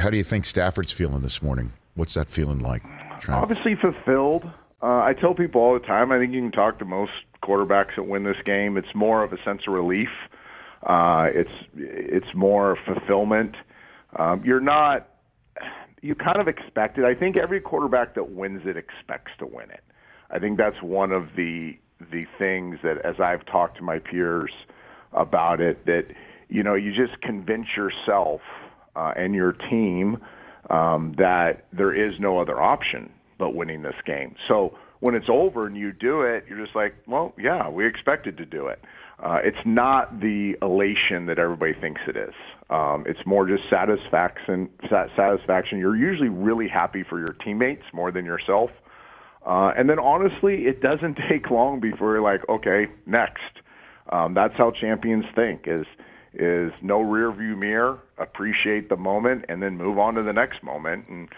How do you think Stafford's feeling this morning? What's that feeling like, Trent? Obviously fulfilled. I tell people all the time, I think you can talk to most quarterbacks that win this game. It's more of a sense of relief. It's more fulfillment. You kind of expect it. I think every quarterback that wins it expects to win it. I think that's one of the things that, as I've talked to my peers about it, that you just convince yourself and your team that there is no other option but winning this game. So when it's over and you do it, you're just like, well, yeah, we expected to do it. It's not the elation that everybody thinks it is. It's more just satisfaction. You're usually really happy for your teammates more than yourself. And then honestly, it doesn't take long before you're like, okay, next. That's how champions think, is no rear view mirror, appreciate the moment, and then move on to the next moment. And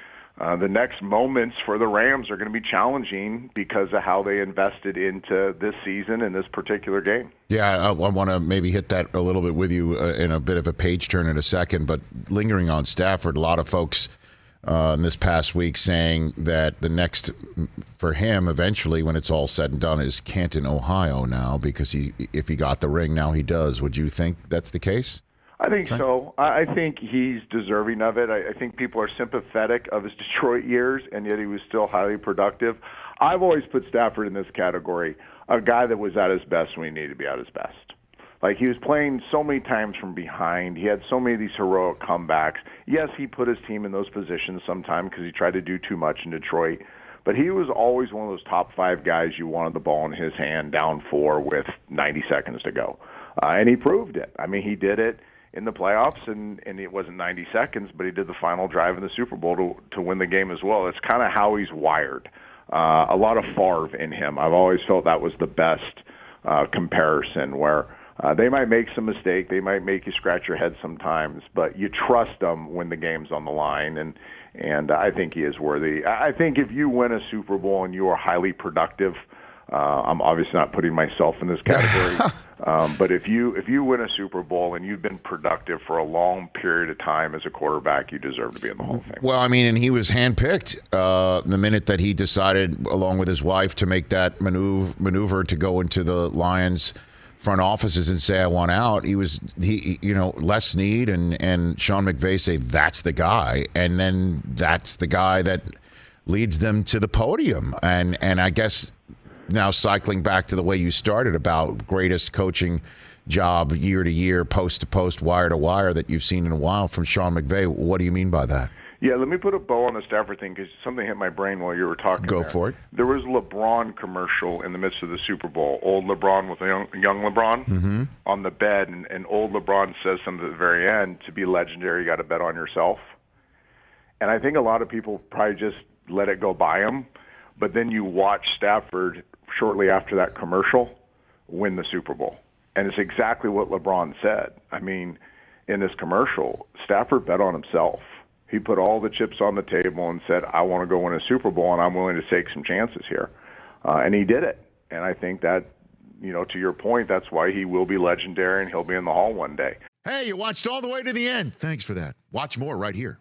the next moments for the Rams are going to be challenging because of how they invested into this season and this particular game. Yeah, I want to maybe hit that a little bit with you in a bit of a page turn in a second, but lingering on Stafford, a lot of folks in this past week saying that the next for him eventually, when it's all said and done, is Canton, Ohio now, because if he got the ring, now he does. Would you think that's the case? I think so. I think he's deserving of it. I think people are sympathetic of his Detroit years, and yet he was still highly productive. I've always put Stafford in this category, a guy that was at his best when he needed to be at his best. Like, he was playing so many times from behind. He had so many of these heroic comebacks. Yes, he put his team in those positions sometimes because he tried to do too much in Detroit. But he was always one of those top 5 guys you wanted the ball in his hand, down 4 with 90 seconds to go. And he proved it. I mean, he did it in the playoffs, and it wasn't 90 seconds, but he did the final drive in the Super Bowl to win the game as well. It's kind of how he's wired. A lot of Favre in him. I've always felt that was the best comparison, where they might make some mistake, they might make you scratch your head sometimes, but you trust them when the game's on the line, and I think he is worthy. I think if you win a Super Bowl and you are highly productive, I'm obviously not putting myself in this category, but if you win a Super Bowl and you've been productive for a long period of time as a quarterback, you deserve to be in the Hall of Fame. Well, I mean, and he was handpicked the minute that he decided, along with his wife, to make that maneuver to go into the Lions front offices and say, I want out. Les Snead and Sean McVay say that's the guy, and then that's the guy that leads them to the podium. And I guess now cycling back to the way you started about greatest coaching job year to year, post to post, wire to wire that you've seen in a while from Sean McVay. What do you mean by that? Yeah, let me put a bow on the Stafford thing because something hit my brain while you were talking. Go for it. There was a LeBron commercial in the midst of the Super Bowl. Old LeBron with young LeBron on the bed, and old LeBron says something at the very end, to be legendary, you got to bet on yourself. And I think a lot of people probably just let it go by him, but then you watch Stafford shortly after that commercial win the Super Bowl. And it's exactly what LeBron said. I mean, in this commercial, Stafford bet on himself. He put all the chips on the table and said, I want to go win a Super Bowl, and I'm willing to take some chances here. And he did it. And I think that, to your point, that's why he will be legendary and he'll be in the Hall one day. Hey, you watched all the way to the end. Thanks for that. Watch more right here.